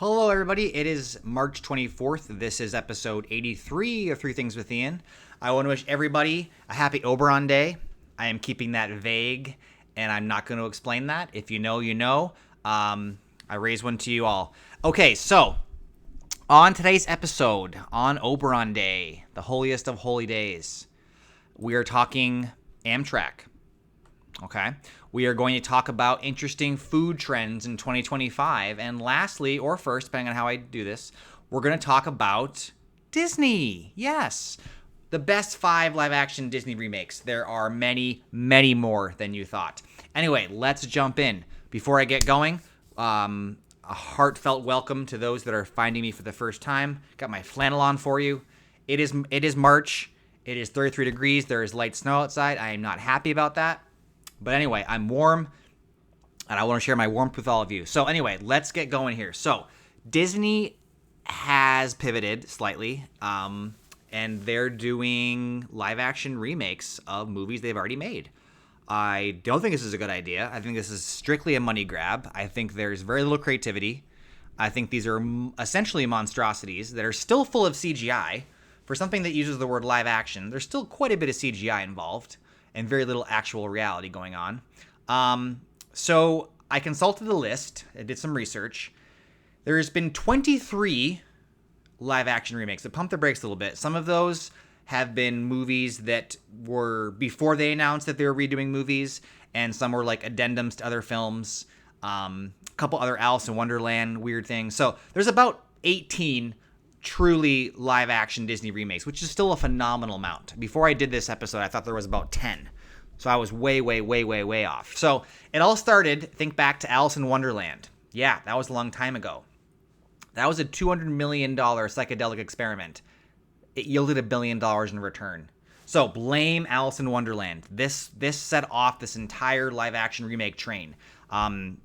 Hello, everybody. It is March 24th. This is episode 83 of Three Things with Ian. I want to wish everybody a happy OBERON day. I am keeping that vague, and I'm not going to explain that. If you know, you know. I raise one to you all. Okay, so on today's episode, on OBERON Day, the holiest of holy days, we are talking Amtrak. Okay. We are going to talk about interesting food trends in 2025. And lastly, or first, depending on how I do this, we're going to talk about Disney. Yes. The best 5 live action Disney remakes. There are many, many more than you thought. Anyway, let's jump in. Before I get going, a heartfelt welcome to those that are finding me for the first time. Got my flannel on for you. It is March. It is 33 degrees. There is light snow outside. I am not happy about that. But anyway, I'm warm, and I want to share my warmth with all of you. So anyway, let's get going here. So Disney has pivoted slightly, and they're doing live-action remakes of movies they've already made. I don't think this is a good idea. I think this is strictly a money grab. I think there's very little creativity. I think these are essentially monstrosities that are still full of CGI. For something that uses the word live action, there's still quite a bit of CGI involved and very little actual reality going on. So I consulted the list. I did some research. There's been 23 live-action remakes. To pump the brakes a little bit, some of those have been movies that were before they announced that they were redoing movies, and some were like addendums to other films. A couple other Alice in Wonderland weird things. So there's about 18 truly live-action Disney remakes, which is still a phenomenal amount. Before I did this episode, I thought there was about 10. So I was way off. So it all started, think back to Alice in Wonderland. Yeah, that was a long time ago. That was a $200 million psychedelic experiment. It yielded $1 billion in return. So blame Alice in Wonderland. This set off this entire live-action remake train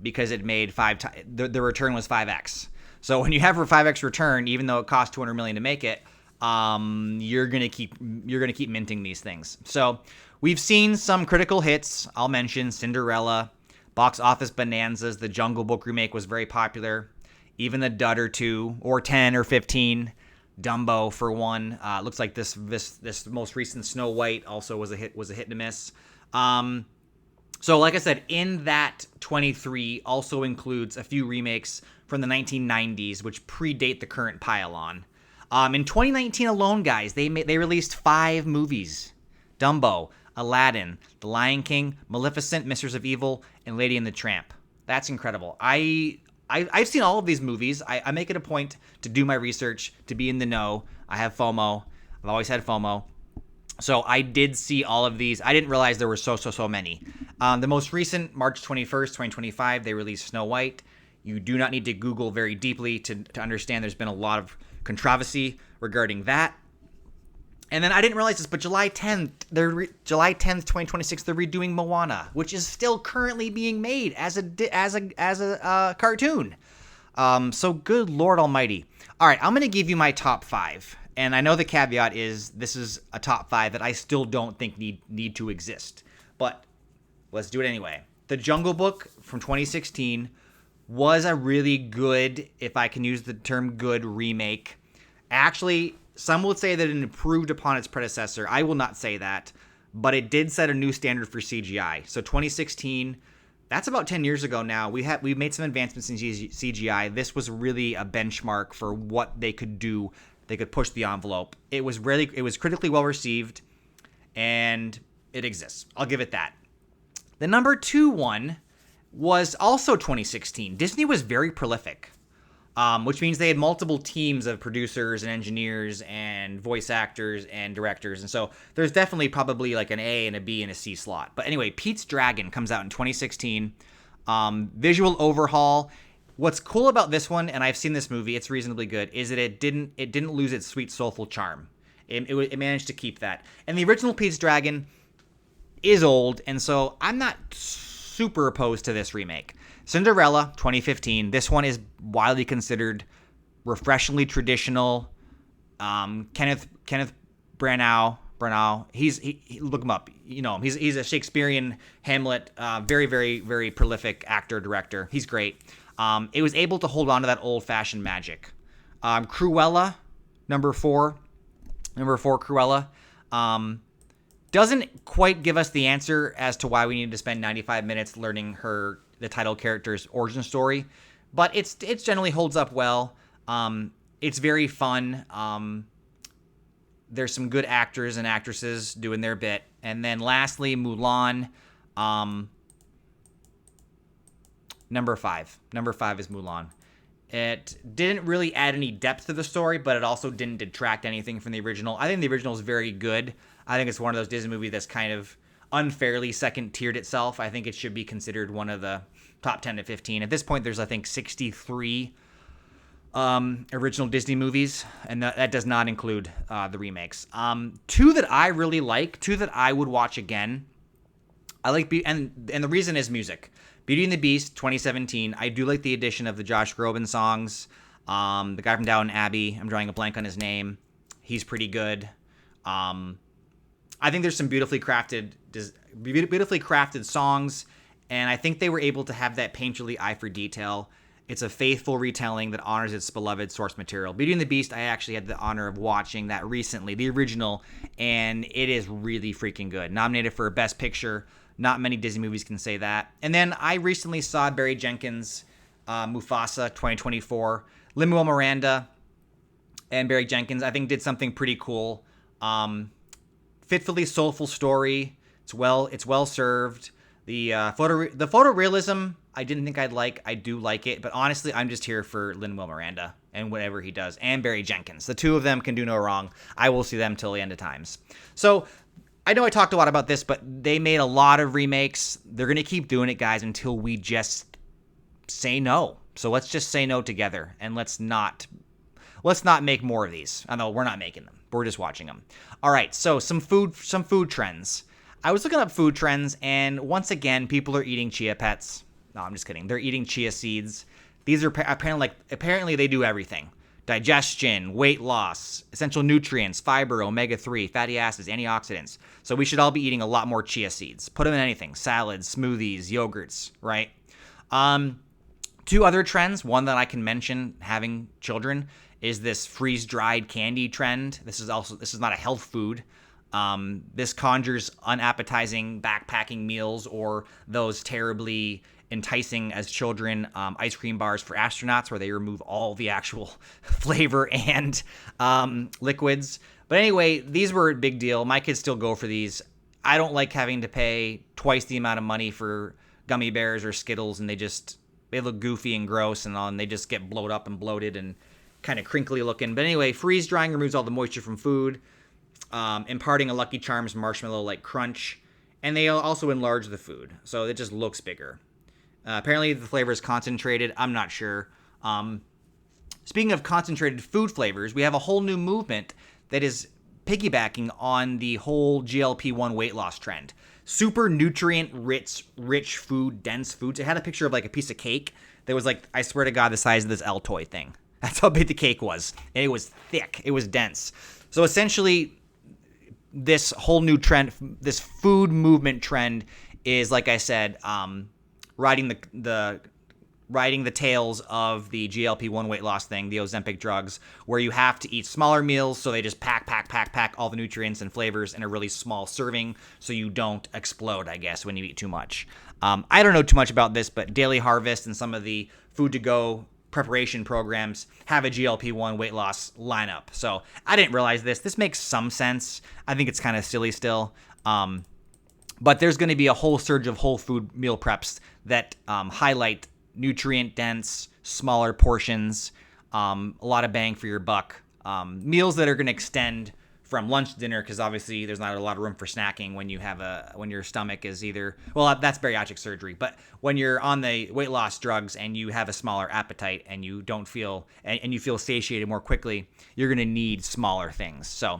because it made the return was 5x. So when you have a 5x return, even though it cost $200 million to make it, you're gonna keep minting these things. So we've seen some critical hits. I'll mention Cinderella, box office bonanzas. The Jungle Book remake was very popular. Even the dud or 2 or 10 or 15. Dumbo for one. Looks like this most recent Snow White also was a hit and a miss. So like I said, in that 23 also includes a few remakes from the 1990s, which predate the current pile-on. In 2019 alone, guys, they released 5 movies. Dumbo, Aladdin, The Lion King, Maleficent, Mistress of Evil, and Lady and the Tramp. That's incredible. I've seen all of these movies. I make it a point to do my research, to be in the know. I have FOMO. I've always had FOMO. So I did see all of these. I didn't realize there were so many. The most recent, March 21st, 2025, they released Snow White. You do not need to Google very deeply to understand there's been a lot of controversy regarding that. And then I didn't realize this, but July 10th, 2026, they're redoing Moana, which is still currently being made as a cartoon. So good Lord Almighty. All right, I'm going to give you my top 5. And I know the caveat is this is a top 5 that I still don't think need to exist. But let's do it anyway. The Jungle Book from 2016 was a really good, if I can use the term good, remake. Actually, some would say that it improved upon its predecessor. I will not say that. But it did set a new standard for CGI. So 2016, that's about 10 years ago now. We made some advancements in CGI. This was really a benchmark for what they could do. They could push the envelope. It was critically well received, and it exists. I'll give it that. The number 2 one was also 2016. Disney was very prolific, which means they had multiple teams of producers and engineers and voice actors and directors. And so there's definitely probably like an A and a B and a C slot. But anyway, Pete's Dragon comes out in 2016. Visual overhaul. What's cool about this one, and I've seen this movie, it's reasonably good, is that it didn't lose its sweet, soulful charm. It managed to keep that. And the original Pete's Dragon is old, and so I'm not super opposed to this remake. Cinderella, 2015. This one is widely considered refreshingly traditional. Kenneth Branagh. He look him up. You know him. He's a Shakespearean Hamlet. Very prolific actor director. He's great. It was able to hold on to that old-fashioned magic. Cruella, number 4. Number 4, Cruella. Doesn't quite give us the answer as to why we needed to spend 95 minutes learning the title character's origin story, but it generally holds up well. It's very fun. There's some good actors and actresses doing their bit. And then lastly, Mulan. Number 5. Number 5 is Mulan. It didn't really add any depth to the story, but it also didn't detract anything from the original. I think the original is very good. I think it's one of those Disney movies that's kind of unfairly second-tiered itself. I think it should be considered one of the top 10 to 15. At this point, there's, I think, 63 original Disney movies, and that does not include the remakes. 2 that I really like, 2 that I would watch again. I like, and the reason is music. Beauty and the Beast, 2017. I do like the addition of the Josh Groban songs. The guy from Downton Abbey, I'm drawing a blank on his name. He's pretty good. I think there's some beautifully crafted songs, and I think they were able to have that painterly eye for detail. It's a faithful retelling that honors its beloved source material. Beauty and the Beast, I actually had the honor of watching that recently, the original, and it is really freaking good. Nominated for Best Picture. Not many Disney movies can say that. And then I recently saw Barry Jenkins' Mufasa 2024. Lin-Manuel Miranda and Barry Jenkins, I think, did something pretty cool. Fitfully soulful story. It's well served. The photorealism, I didn't think I'd like. I do like it, but honestly, I'm just here for Lin-Manuel Miranda and whatever he does, and Barry Jenkins. The two of them can do no wrong. I will see them till the end of times. So I know I talked a lot about this, but they made a lot of remakes. They're gonna keep doing it, guys, until we just say no. So let's just say no together, and let's not make more of these. I know we're not making them. We're just watching them. All right, so some food trends. I was looking up food trends, and once again, people are eating chia pets. No, I'm just kidding. They're eating chia seeds. These are apparently they do everything: digestion, weight loss, essential nutrients, fiber, omega-3, fatty acids, antioxidants. So we should all be eating a lot more chia seeds. Put them in anything: salads, smoothies, yogurts. Right. 2 other trends. One that I can mention, having children, is this freeze-dried candy trend. This is not a health food. This conjures unappetizing backpacking meals, or those terribly enticing as children ice cream bars for astronauts, where they remove all the actual flavor and liquids. But anyway, these were a big deal. My kids still go for these. I don't like having to pay twice the amount of money for gummy bears or Skittles, and they look goofy and gross and all, and they just get blown up and bloated and kind of crinkly looking. But anyway, freeze drying removes all the moisture from food, imparting a Lucky Charms marshmallow-like crunch, and they also enlarge the food, so it just looks bigger. Apparently the flavor is concentrated. I'm not sure. Speaking of concentrated food flavors, we have a whole new movement that is piggybacking on the whole GLP-1 weight loss trend. Super nutrient-rich food, dense foods. It had a picture of like a piece of cake that was like, I swear to God, the size of this Altoid thing. That's how big the cake was. And it was thick. It was dense. So essentially, this whole new trend, this food movement trend is, like I said, riding the tails of the GLP-1 weight loss thing, the Ozempic drugs, where you have to eat smaller meals, so they just pack all the nutrients and flavors in a really small serving, so you don't explode, I guess, when you eat too much. I don't know too much about this, but Daily Harvest and some of the food-to-go preparation programs have a GLP-1 weight loss lineup. So I didn't realize this. This makes some sense. I think it's kind of silly still. But there's going to be a whole surge of whole food meal preps that highlight nutrient-dense, smaller portions, a lot of bang for your buck. Meals that are going to extend from lunch to dinner, because obviously there's not a lot of room for snacking when your stomach is either, well, that's bariatric surgery, but when you're on the weight loss drugs and you have a smaller appetite and you don't feel, and you feel satiated more quickly, you're going to need smaller things. So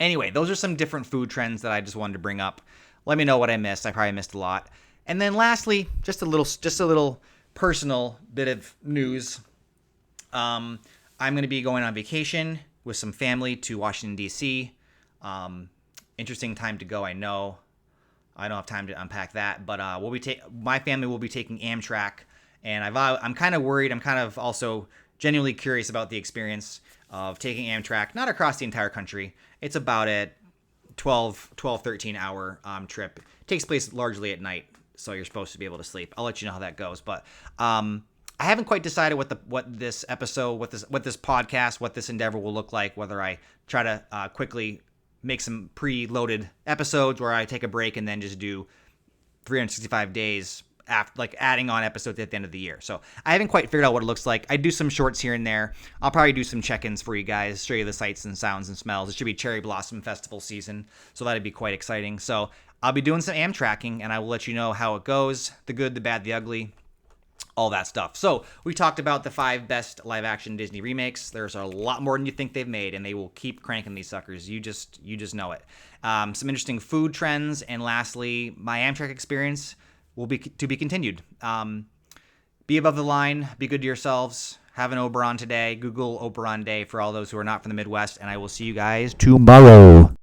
anyway, those are some different food trends that I just wanted to bring up. Let me know what I missed. I probably missed a lot. And then lastly, just a little personal bit of news. I'm going to be going on vacation with some family to Washington, D.C. Interesting time to go, I know. I don't have time to unpack that, but my family will be taking Amtrak, And I'm kind of worried. I'm kind of also genuinely curious about the experience of taking Amtrak, not across the entire country. It's about a 13 hour trip. It takes place largely at night, so you're supposed to be able to sleep. I'll let you know how that goes. But I haven't quite decided what this episode, what this podcast, what this endeavor will look like. Whether I try to quickly make some pre-loaded episodes where I take a break and then just do 365 days after, like adding on episodes at the end of the year. So I haven't quite figured out what it looks like. I do some shorts here and there. I'll probably do some check-ins for you guys, show you the sights and sounds and smells. It should be Cherry Blossom Festival season, so that'd be quite exciting. So I'll be doing some Amtrakking, and I will let you know how it goes, the good, the bad, the ugly, all that stuff. So we talked about the 5 best live action Disney remakes. There's a lot more than you think they've made, and they will keep cranking these suckers. You just know it. Some interesting food trends, and lastly, my Amtrak experience will be to be continued. Be above the line. Be good to yourselves. Have an Oberon today. Google Oberon Day for all those who are not from the Midwest, and I will see you guys tomorrow.